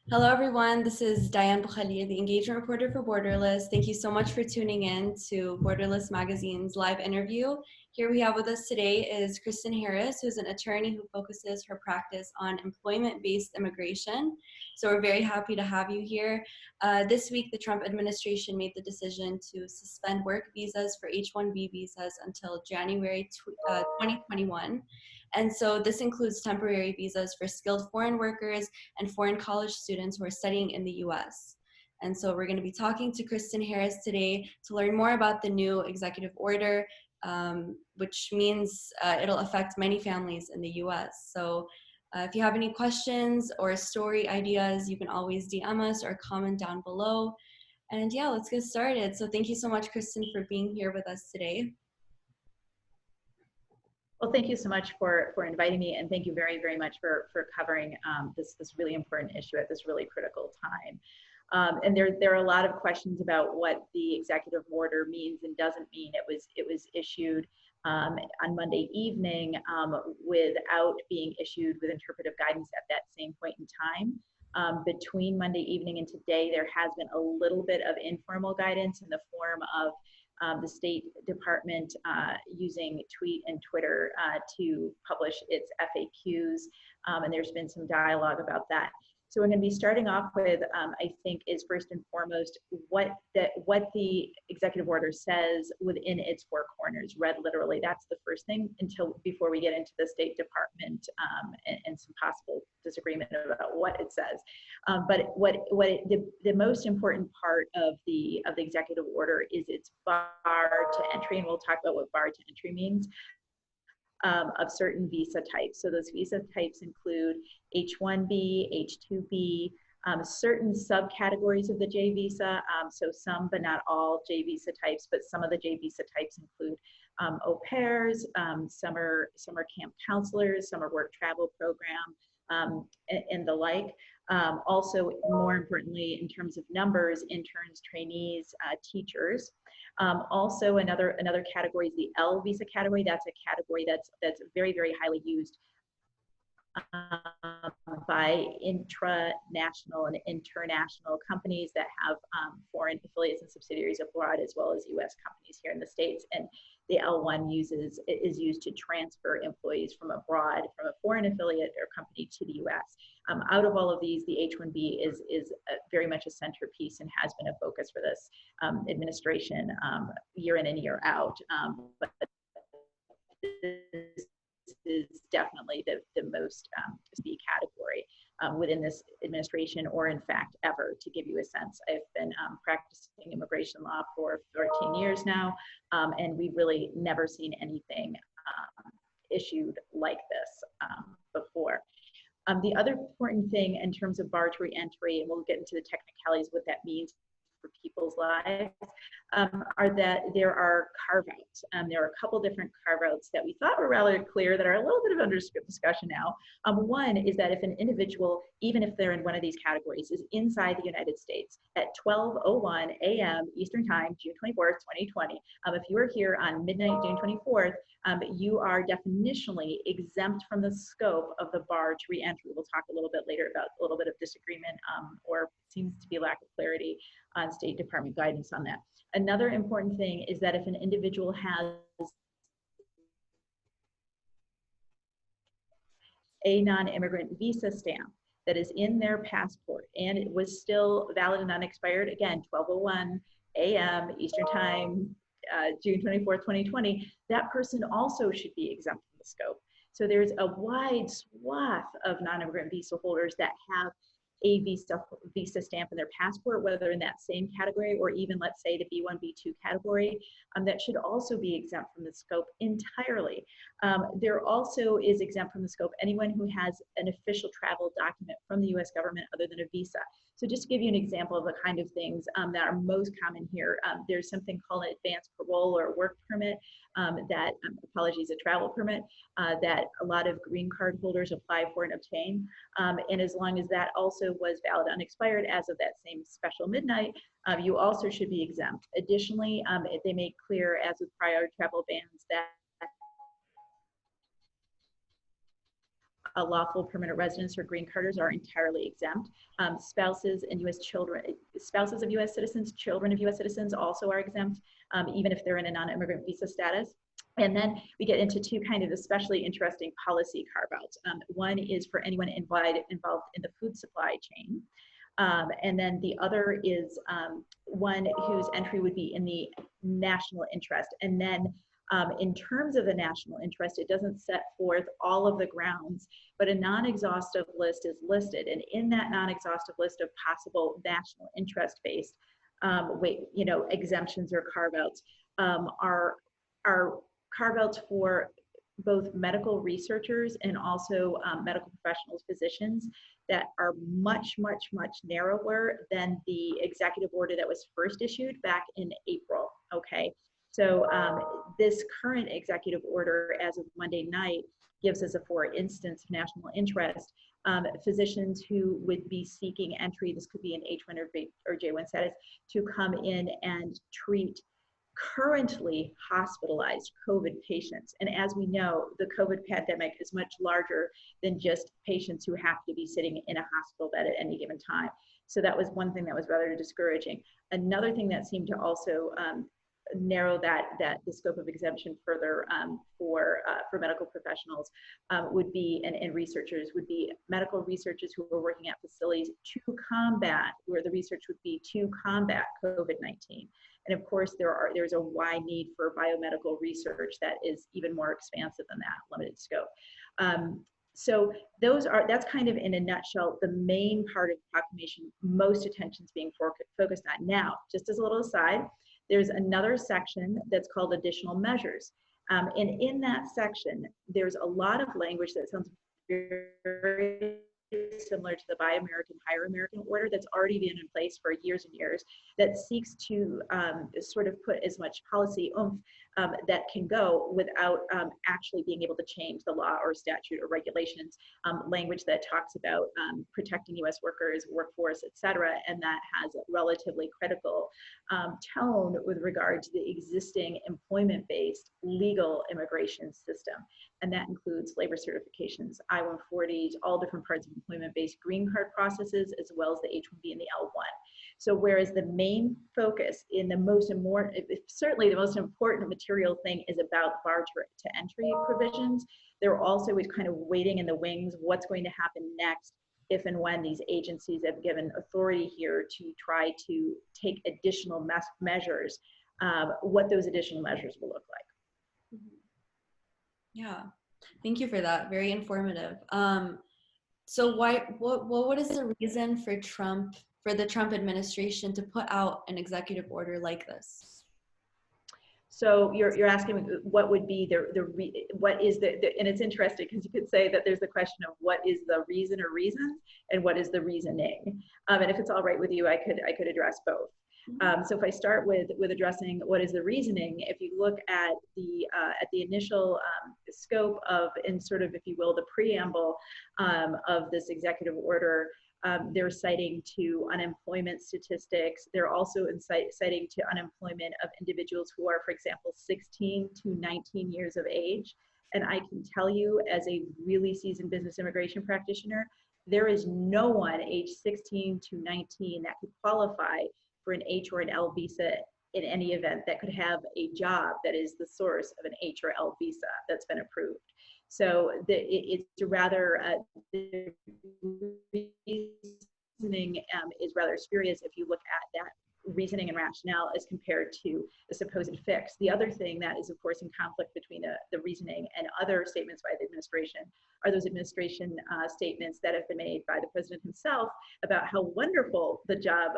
Hello, everyone. This is Diane, the engagement reporter for Borderless. Thank you so much for tuning in to Borderless Magazine's live interview. Here we have with us today is Kristen Harris, who's an attorney who focuses her practice on employment-based immigration. So we're very happy to have you here. This week, the Trump administration made the decision to suspend work visas for H-1B visas until January 2021. And so this includes temporary visas for skilled foreign workers and foreign college students who are studying in the US. And so we're going to be talking to Kristen Harris today to learn more about the new executive order, which means it'll affect many families in the US. So if you have any questions or story ideas, you can always DM us or comment down below. And yeah, let's get started. So thank you so much, Kristen, for being here with us today. Well, thank you so much for inviting me, and thank you very, very much for covering this really important issue at this really critical time. And there are a lot of questions about what the executive order means and doesn't mean. It was issued on Monday evening without being issued with interpretive guidance at that same point in time. Between Monday evening and today, there has been a little bit of informal guidance in the form of the State Department using tweet and Twitter to publish its FAQs, and there's been some dialogue about that. So we're going to be starting off with, I think, is first and foremost what the executive order says within its four corners, read literally. That's the first thing before we get into the State Department and some possible disagreement about what it says. But the most important part of the executive order is its bar to entry, and we'll talk about what bar to entry means. Of certain visa types. So those visa types include H-1B, H-2B, certain subcategories of the J visa. So some, but not all J visa types, but some of the J visa types include au pairs, summer camp counselors, summer work travel program, and the like. Also, more importantly, in terms of numbers, interns, trainees, teachers. Also, another category is the L visa category. That's a category that's very, very highly used by intranational and international companies that have foreign affiliates and subsidiaries abroad, as well as U.S. companies here in the States. And the L1 is used to transfer employees from abroad, from a foreign affiliate or company to the U.S. Out of all of these, the H-1B is very much a centerpiece and has been a focus for this administration year in and year out. But this is definitely the most speed category within this administration, or in fact ever. To give you a sense, I've been practicing immigration law for 13 years now, and we've really never seen anything issued like this before. The other important thing in terms of bar to re-entry, and we'll get into the technicalities what that means for people's lives, are that there are carve-outs. There are a couple different carve-outs that we thought were rather clear that are a little bit of under discussion now. One is that if an individual, even if they're in one of these categories, is inside the United States at 12:01 a.m. Eastern Time, June 24th, 2020, if you are here on midnight, June 24th, you are definitionally exempt from the scope of the bar to re-entry. We'll talk a little bit later about a little bit of disagreement or seems to be lack of clarity on State Department guidance on that. Another important thing is that if an individual has a non-immigrant visa stamp that is in their passport and it was still valid and unexpired, again, 12:01 a.m. Eastern Time, June 24th, 2020, that person also should be exempt from the scope. So there's a wide swath of non-immigrant visa holders that have a visa stamp in their passport, whether in that same category or even, let's say, the B1, B2 category, that should also be exempt from the scope entirely. There also is exempt from the scope anyone who has an official travel document from the US government other than a visa. So just to give you an example of the kind of things that are most common here, there's something called an advanced parole or work permit a travel permit that a lot of green card holders apply for and obtain. And as long as that also was valid unexpired as of that same special midnight, you also should be exempt. Additionally, they make clear, as with prior travel bans, that Lawful permanent residents or green carders are entirely exempt. Spouses and U.S. children, spouses of U.S. citizens, children of U.S. citizens also are exempt, even if they're in a non-immigrant visa status. And then we get into two kind of especially interesting policy carve-outs. One is for anyone involved in the food supply chain. And then the other is one whose entry would be in the national interest. And then in terms of the national interest, it doesn't set forth all of the grounds, but a non-exhaustive list is listed. And in that non-exhaustive list of possible national interest-based exemptions or carve-outs are carve-outs for both medical researchers and also medical professionals, physicians, that are much, much, much narrower than the executive order that was first issued back in April, okay? So this current executive order as of Monday night gives us a for instance of national interest. Physicians who would be seeking entry, this could be an H-1 or J-1 status, to come in and treat currently hospitalized COVID patients. And as we know, the COVID pandemic is much larger than just patients who have to be sitting in a hospital bed at any given time. So that was one thing that was rather discouraging. Another thing that seemed to also narrow the scope of exemption further for medical professionals would be, and researchers, would be medical researchers who are working at facilities to combat, where the research would be to combat COVID-19. And of course, there's a wide need for biomedical research that is even more expansive than that, limited scope. So that's kind of in a nutshell, the main part of the proclamation, most attention's being focused on. Now, just as a little aside, there's another section that's called additional measures. And in that section, there's a lot of language that sounds very similar to the Buy American, Hire American order that's already been in place for years and years, that seeks to sort of put as much policy oomph that can go without actually being able to change the law or statute or regulations, language that talks about protecting U.S. workers, workforce, et cetera, and that has a relatively critical tone with regard to the existing employment-based legal immigration system. And that includes labor certifications, I-140s, all different parts of employment-based green card processes, as well as the H-1B and the L-1. So whereas the main focus in the most important, certainly the most important material thing is about bar to entry provisions, they're also kind of waiting in the wings what's going to happen next if and when these agencies have given authority here to try to take additional measures, what those additional measures will look like. Yeah, thank you for that. Very informative. So what is the reason for the Trump administration to put out an executive order like this? So you're asking what would be what is and it's interesting because you could say that there's the question of what is the reason or reasons and what is the reasoning. And if it's all right with you, I could address both. So if I start with addressing what is the reasoning, if you look at the initial scope of, and sort of, if you will, the preamble of this executive order, they're citing to unemployment statistics. They're also citing to unemployment of individuals who are, for example, 16 to 19 years of age. And I can tell you, as a really seasoned business immigration practitioner, there is no one age 16 to 19 that could qualify for an H or an L visa in any event that could have a job that is the source of an H or L visa that's been approved. So it's rather, the reasoning is rather spurious if you look at that reasoning and rationale as compared to the supposed fix. The other thing that is, of course, in conflict between the reasoning and other statements by the administration are those administration statements that have been made by the president himself about how wonderful the job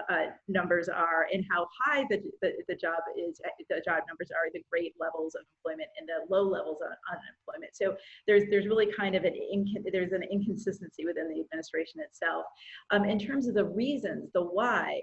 numbers are and how high the job numbers are, the great levels of employment and the low levels of unemployment. So there's really kind of an inconsistency within the administration itself. In terms of the reasons, the why,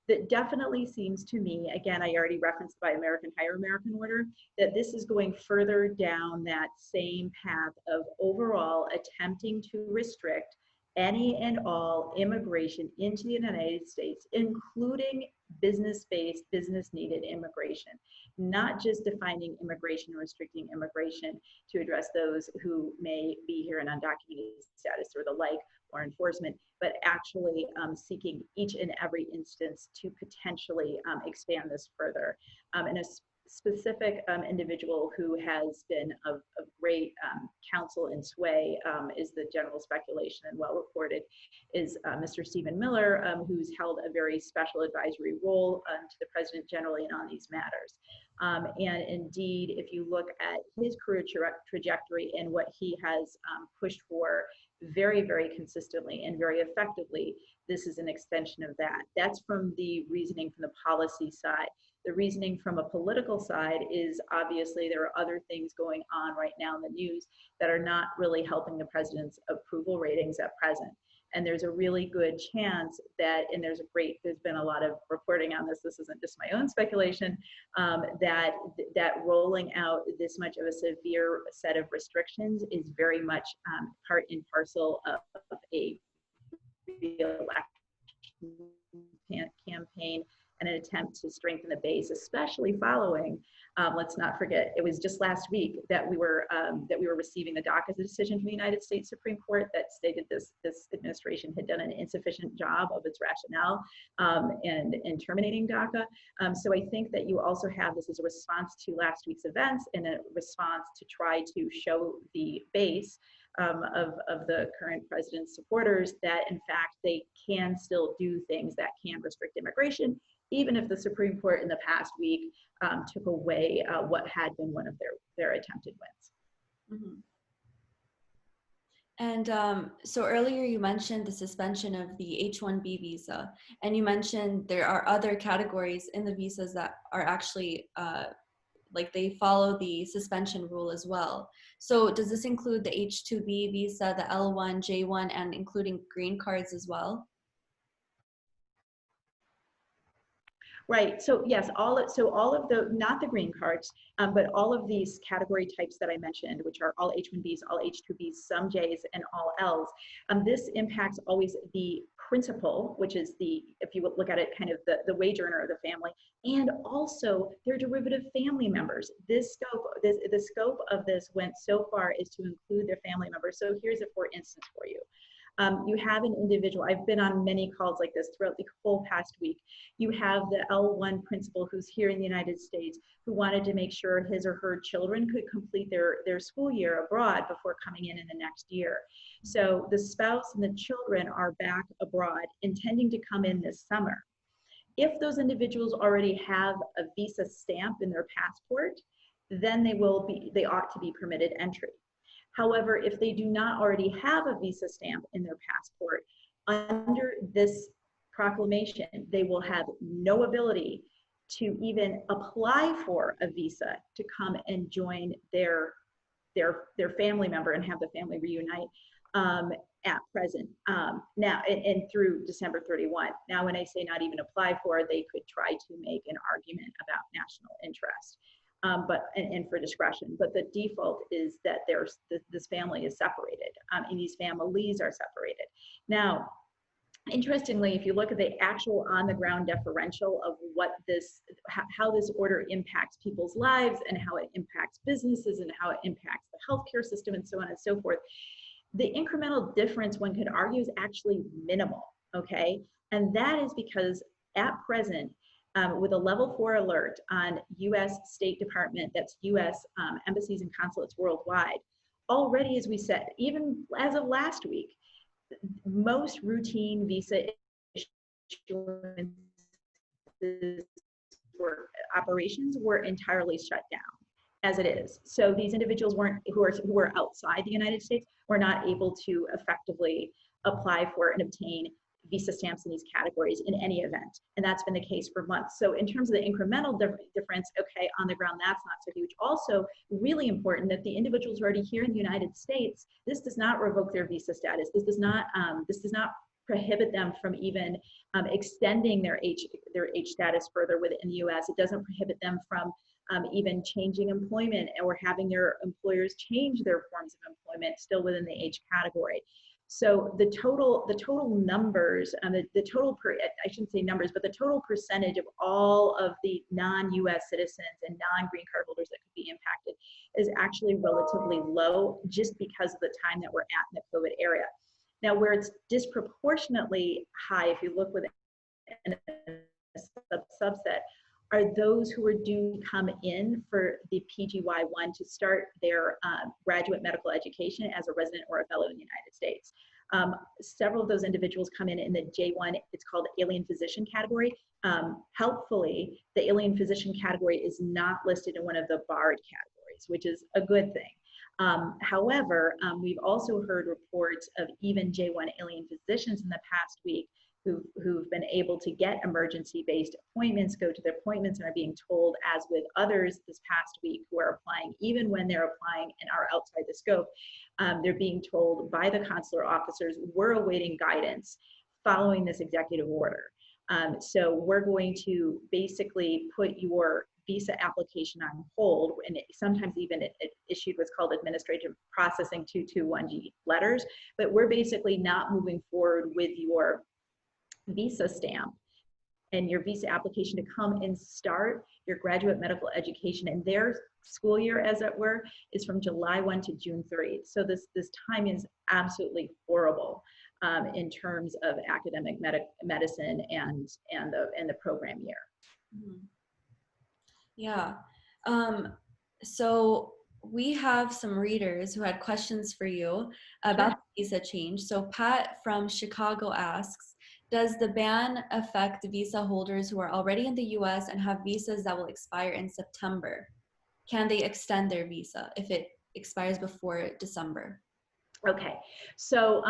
that definitely seems to me, again, I already referenced by American Hire American order, that this is going further down that same path of overall attempting to restrict any and all immigration into the United States, including business-based, business-needed immigration, not just defining immigration or restricting immigration to address those who may be here in undocumented status or the like, or enforcement, but actually seeking each and every instance to potentially expand this further. And a specific individual who has been of great counsel and sway is the general speculation and well reported is Mr. Stephen Miller, who's held a very special advisory role to the president generally and on these matters. And indeed, if you look at his career trajectory and what he has pushed for very, very consistently and very effectively, this is an extension of that. That's from the reasoning from the policy side. The reasoning from a political side is obviously there are other things going on right now in the news that are not really helping the president's approval ratings at present. And there's a really good chance that, and there's been a lot of reporting on this, this isn't just my own speculation, that rolling out this much of a severe set of restrictions is very much part and parcel of a re-election campaign and an attempt to strengthen the base, especially following, let's not forget, it was just last week that we were receiving the DACA decision from the United States Supreme Court that stated this administration had done an insufficient job of its rationale in terminating DACA. So I think that you also have this as a response to last week's events and a response to try to show the base of the current president's supporters that in fact they can still do things that can restrict immigration, even if the Supreme Court in the past week took away what had been one of their attempted wins. Mm-hmm. And so earlier you mentioned the suspension of the H-1B visa, and you mentioned there are other categories in the visas that are actually like they follow the suspension rule as well. So does this include the H-2B visa, the L-1, J-1, and including green cards as well? Right. So yes, all of the, not the green cards, but all of these category types that I mentioned, which are all H-1Bs, all H-2Bs, some Js, and all Ls. This impacts always the principal, which is the, if you look at it, kind of the wage earner of the family, and also their derivative family members. The scope of this went so far as to include their family members. So here's a for instance for you. You have an individual, I've been on many calls like this throughout the whole past week. You have the L1 principal who's here in the United States who wanted to make sure his or her children could complete their school year abroad before coming in the next year. So the spouse and the children are back abroad intending to come in this summer. If those individuals already have a visa stamp in their passport, then they ought to be permitted entry. However, if they do not already have a visa stamp in their passport, under this proclamation, they will have no ability to even apply for a visa to come and join their family member and have the family reunite at present. Now, and through December 31. Now, when I say not even apply for, they could try to make an argument about national interest. And for discretion, but the default is that this family is separated, and these families are separated. Now, interestingly, if you look at the actual on-the-ground differential of how this order impacts people's lives and how it impacts businesses and how it impacts the healthcare system and so on and so forth, the incremental difference, one could argue, is actually minimal, okay? And that is because at present, with a level 4 alert on U.S. State Department, that's U.S. Embassies and consulates worldwide, already, as we said, even as of last week, most routine visa operations were entirely shut down as it is. So these individuals who are outside the United States were not able to effectively apply for and obtain visa stamps in these categories in any event. And that's been the case for months. So in terms of the incremental difference, okay, on the ground, that's not so huge. Also, really important that the individuals who are already here in the United States, this does not revoke their visa status. This does not prohibit them from even extending their H status further within the US. It doesn't prohibit them from even changing employment or having their employers change their forms of employment still within the H category. So the total numbers, the total I shouldn't say numbers, but the total percentage of all of the non-U.S. citizens and non-green card holders that could be impacted is actually relatively low, just because of the time that we're at in the COVID area. Now, where it's disproportionately high, if you look within a subset, are those who are due to come in for the PGY1 to start their graduate medical education as a resident or a fellow in the United States. Several of those individuals come in the J1, it's called alien physician category. Helpfully, the alien physician category is not listed in one of the barred categories, which is a good thing. However, we've also heard reports of even J1 alien physicians in the past week who've been able to get emergency-based appointments, go to their appointments, and are being told, as with others this past week who are applying, even when they're applying and are outside the scope, they're being told by the consular officers, we're awaiting guidance following this executive order. So we're going to basically put your visa application on hold, and sometimes even it issued what's called administrative processing 221G letters, but we're basically not moving forward with your visa stamp and your visa application to come and start your graduate medical education. And their school year, as it were, is from July 1 to June 3. So this time is absolutely horrible in terms of academic medicine and the program year. Mm-hmm. Yeah. So we have some readers who had questions for you about the visa change. So Pat from Chicago asks, does the ban affect visa holders who are already in the US and have visas that will expire in September? Can they extend their visa if it expires before December? Okay, so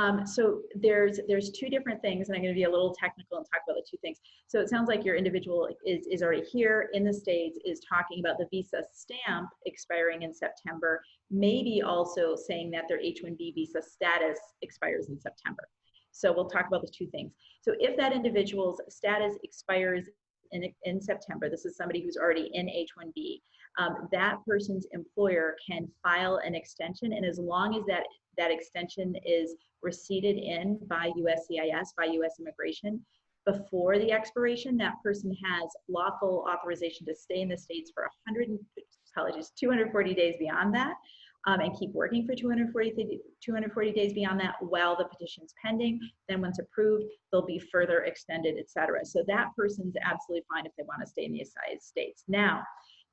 there's two different things, and I'm going to be a little technical and talk about the two things. So it sounds like your individual is already here in the States, is talking about the visa stamp expiring in September, maybe also saying that their H-1B visa status expires in September. So we'll talk about those two things. So if that individual's status expires in September, this is somebody who's already in H-1B, that person's employer can file an extension, and as long as that extension is receipted in by USCIS, by US Immigration, before the expiration, that person has lawful authorization to stay in the States for 240 days beyond that, and keep working for 240 days beyond that while the petition's pending. Then once approved, they'll be further extended, etc. So that person's absolutely fine if they want to stay in the United States. Now,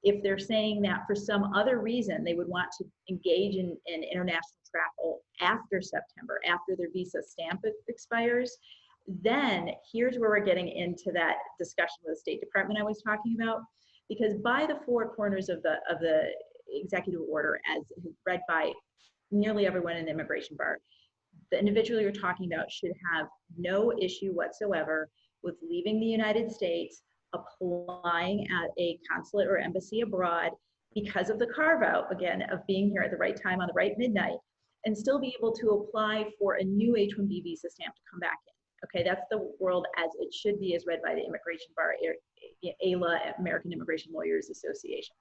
if they're saying that for some other reason they would want to engage in international travel after September, after their visa stamp expires, then here's where we're getting into that discussion with the State Department I was talking about, because by the four corners of the executive order, as read by nearly everyone in the immigration bar, the individual you're talking about should have no issue whatsoever with leaving the United States, applying at a consulate or embassy abroad because of the carve-out, again, of being here at the right time on the right midnight, and still be able to apply for a new H-1B visa stamp to come back in. Okay, that's the world as it should be, as read by the Immigration Bar, AILA, American Immigration Lawyers Association.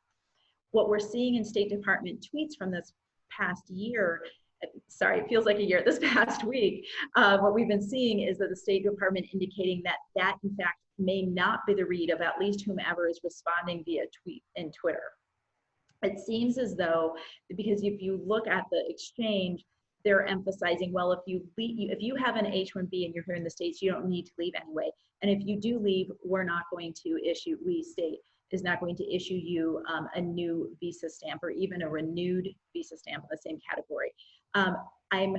What we're seeing in State Department tweets from this past year, sorry, it feels like a year, this past week, what we've been seeing is that the State Department indicating that in fact may not be the read of at least whomever is responding via tweet and Twitter. It seems as though, because if you look at the exchange, they're emphasizing, well, if you have an H-1B and you're here in the States, you don't need to leave anyway. And if you do leave, we're not going to issue, state is not going to issue you a new visa stamp or even a renewed visa stamp in the same category. I'm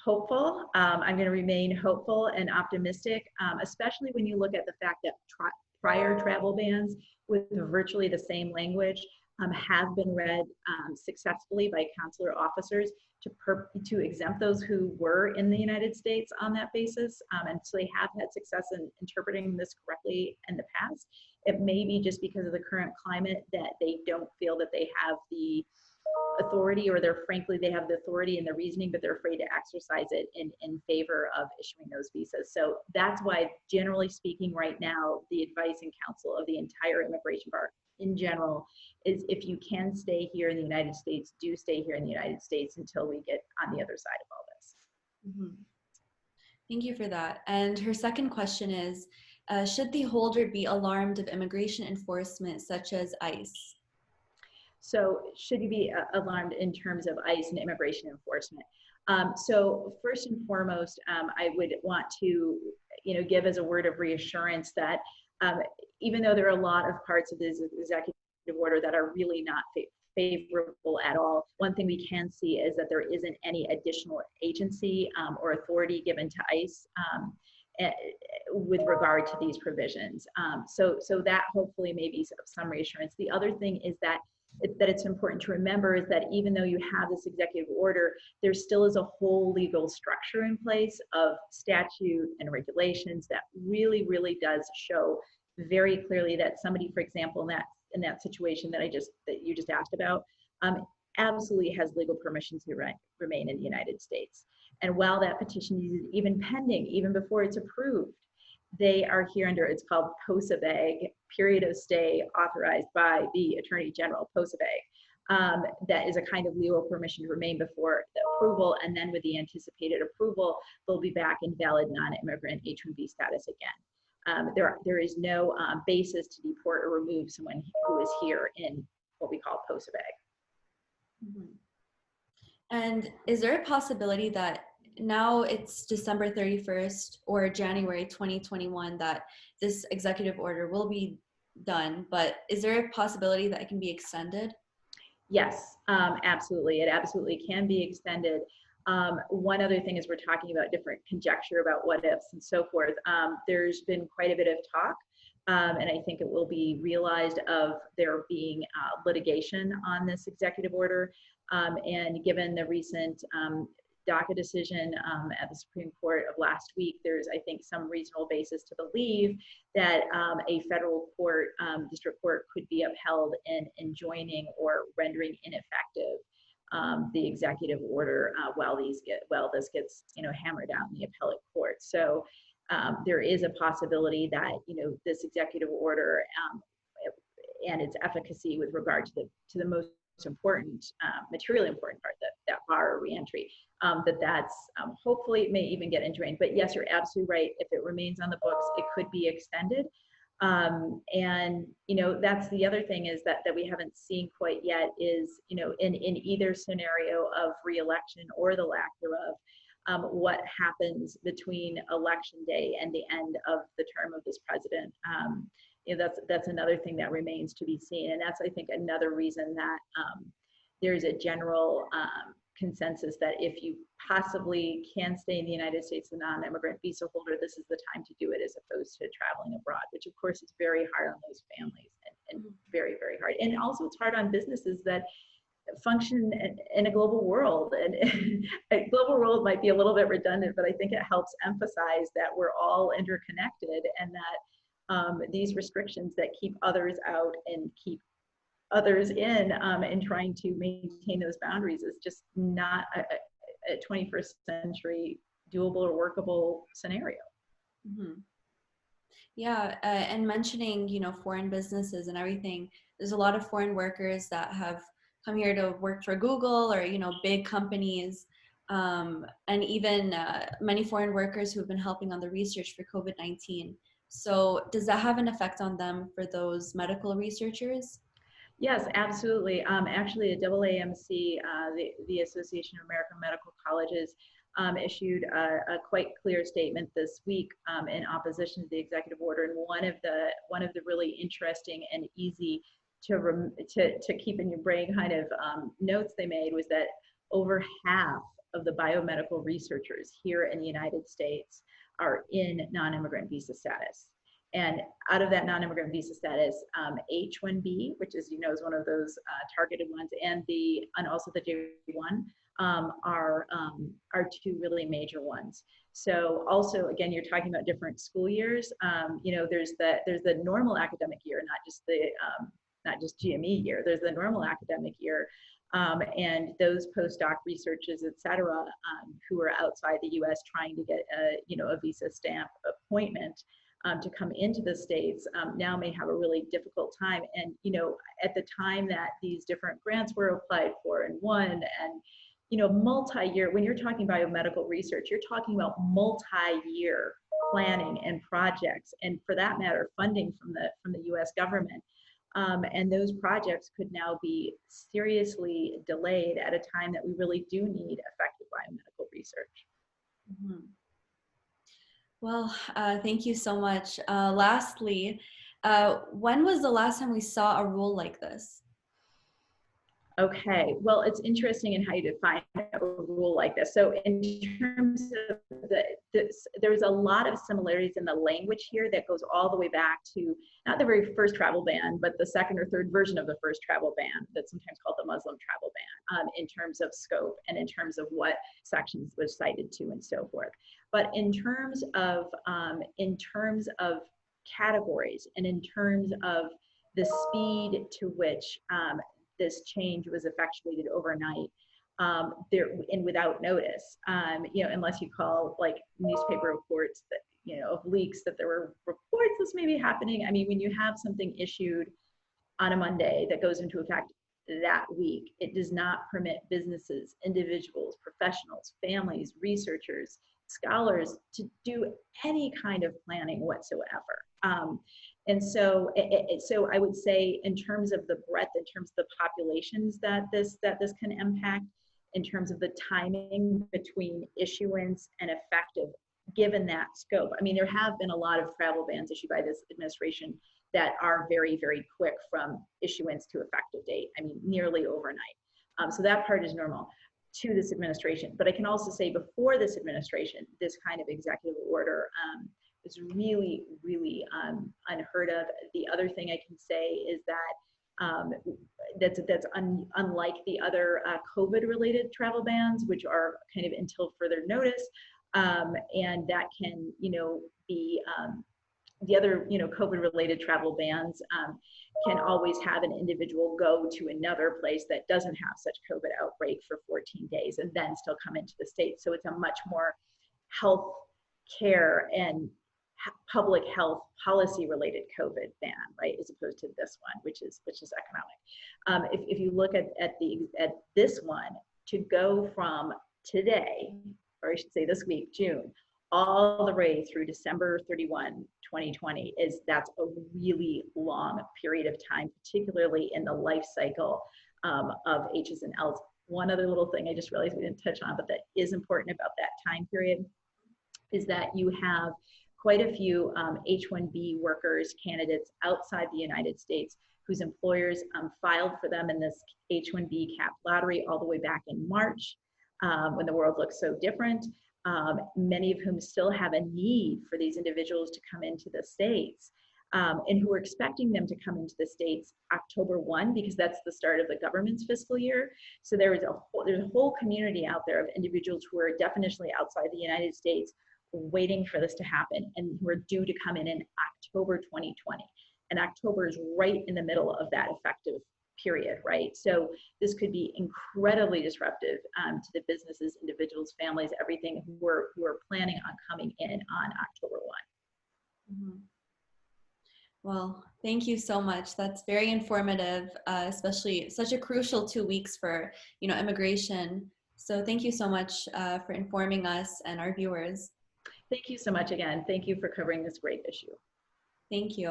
hopeful. I'm going to remain hopeful and optimistic, especially when you look at the fact that prior travel bans with virtually the same language have been read successfully by consular officers to exempt those who were in the United States on that basis. And so they have had success in interpreting this correctly in the past. It may be just because of the current climate that they don't feel that they have the authority, or frankly, they have the authority and the reasoning, but they're afraid to exercise it in favor of issuing those visas. So that's why, generally speaking, right now, the advice and counsel of the entire immigration bar in general is, if you can stay here in the United States, do stay here in the United States until we get on the other side of all this. Mm-hmm. Thank you for that. And her second question is, should the holder be alarmed of immigration enforcement such as ICE? So should you be alarmed in terms of ICE and immigration enforcement? So first and foremost, I would want to, give as a word of reassurance that um, even though there are a lot of parts of this executive order that are really not favorable at all, one thing we can see is that there isn't any additional agency or authority given to ICE with regard to these provisions. So that hopefully may be some reassurance. The other thing is that it's important to remember is that even though you have this executive order, there still is a whole legal structure in place of statute and regulations that really, really does show very clearly that somebody, for example, in that situation that you just asked about, absolutely has legal permission to remain in the United States. And while that petition is even pending, even before it's approved, they are here under, it's called POSA-BEG, period of stay authorized by the Attorney General, POSA-BEG. That is a kind of legal permission to remain before the approval, and then with the anticipated approval, they'll be back in valid non-immigrant H-1B status again. There is no basis to deport or remove someone who is here in what we call POSA-BEG. Mm-hmm. And is there a possibility that now it's December 31st or January 2021 that this executive order will be done, but is there a possibility that it can be extended? Yes, absolutely. It absolutely can be extended. One other thing is we're talking about different conjecture about what ifs and so forth. There's been quite a bit of talk, and I think it will be realized of there being litigation on this executive order. And given the recent DACA decision at the Supreme Court of last week, there's, I think, some reasonable basis to believe that a federal court, district court, could be upheld in enjoining or rendering ineffective the executive order while this gets hammered out in the appellate court. So there is a possibility that this executive order and its efficacy with regard to the most important, materially important part, that bar reentry, that's hopefully it may even get enjoined. But yes, you're absolutely right. If it remains on the books, it could be extended. And that's the other thing is that we haven't seen quite yet is in either scenario of reelection or the lack thereof, what happens between election day and the end of the term of this president. That's another thing that remains to be seen, and that's, I think, another reason that there's a general consensus that if you possibly can stay in the United States as a non-immigrant visa holder, this is the time to do it as opposed to traveling abroad, which of course is very hard on those families and very, very hard. And also it's hard on businesses that function in a global world. And a global world might be a little bit redundant, but I think it helps emphasize that we're all interconnected and that these restrictions that keep others out and keep others in and trying to maintain those boundaries is just not a 21st century doable or workable scenario. Mm-hmm. Yeah, and mentioning, foreign businesses and everything, there's a lot of foreign workers that have come here to work for Google or, big companies, and even many foreign workers who have been helping on the research for COVID-19. So does that have an effect on them for those medical researchers? Yes, absolutely. Actually, the AAMC, the Association of American Medical Colleges, issued a quite clear statement this week in opposition to the executive order. And one of the really interesting and easy to keep in your brain kind of notes they made was that over half of the biomedical researchers here in the United States are in non-immigrant visa status. And out of that non-immigrant visa status, H-1B, which is one of those targeted ones, and also the J-1 are two really major ones. So also, again, you're talking about different school years. There's the normal academic year, not just GME year. There's the normal academic year. And those postdoc researchers, et cetera, who are outside the U.S. trying to get a visa stamp appointment to come into the States now may have a really difficult time. And, at the time that these different grants were applied for and won, and, multi-year, when you're talking biomedical research, you're talking about multi-year planning and projects, and for that matter, funding from the U.S. government. And those projects could now be seriously delayed at a time that we really do need effective biomedical research. Mhm. Well, thank you so much. Lastly, when was the last time we saw a rule like this? Okay, well, it's interesting in how you define a rule like this. So in terms of there's a lot of similarities in the language here that goes all the way back to not the very first travel ban, but the second or third version of the first travel ban that's sometimes called the Muslim travel ban, in terms of scope and in terms of what sections was cited to and so forth. But in terms of categories and in terms of the speed to which this change was effectuated overnight, there and without notice, unless you call like newspaper reports that, of leaks that there were reports this may be happening. I mean, when you have something issued on a Monday that goes into effect that week, it does not permit businesses, individuals, professionals, families, researchers, scholars to do any kind of planning whatsoever. And so I would say in terms of the breadth, in terms of the populations that this can impact, in terms of the timing between issuance and effective, given that scope. I mean, there have been a lot of travel bans issued by this administration that are very, very quick from issuance to effective date. I mean, nearly overnight. So that part is normal to this administration. But I can also say before this administration, this kind of executive order is really, really unheard of. The other thing I can say is that that's unlike the other COVID-related travel bans, which are kind of until further notice, and that can, be the other, COVID-related travel bans can always have an individual go to another place that doesn't have such COVID outbreak for 14 days and then still come into the state. So it's a much more health care and public health policy related COVID ban, right, as opposed to this one, which is economic. If you look at this one, to go from today, or I should say this week, June, all the way through December 31, 2020, that's a really long period of time, particularly in the life cycle of H's and L's. One other little thing I just realized we didn't touch on, but that is important about that time period, is that you have quite a few H-1B workers, candidates outside the United States whose employers filed for them in this H-1B cap lottery all the way back in March, when the world looked so different. Many of whom still have a need for these individuals to come into the States, and who are expecting them to come into the States October 1, because that's the start of the government's fiscal year. So there's a whole community out there of individuals who are definitionally outside the United States waiting for this to happen and who are due to come in October 2020. And October is right in the middle of that effective period, right? So this could be incredibly disruptive to the businesses, individuals, families, everything who are planning on coming in on October 1. Mm-hmm. Well, thank you so much. That's very informative, especially such a crucial 2 weeks for, immigration. So thank you so much for informing us and our viewers. Thank you so much again. Thank you for covering this great issue. Thank you.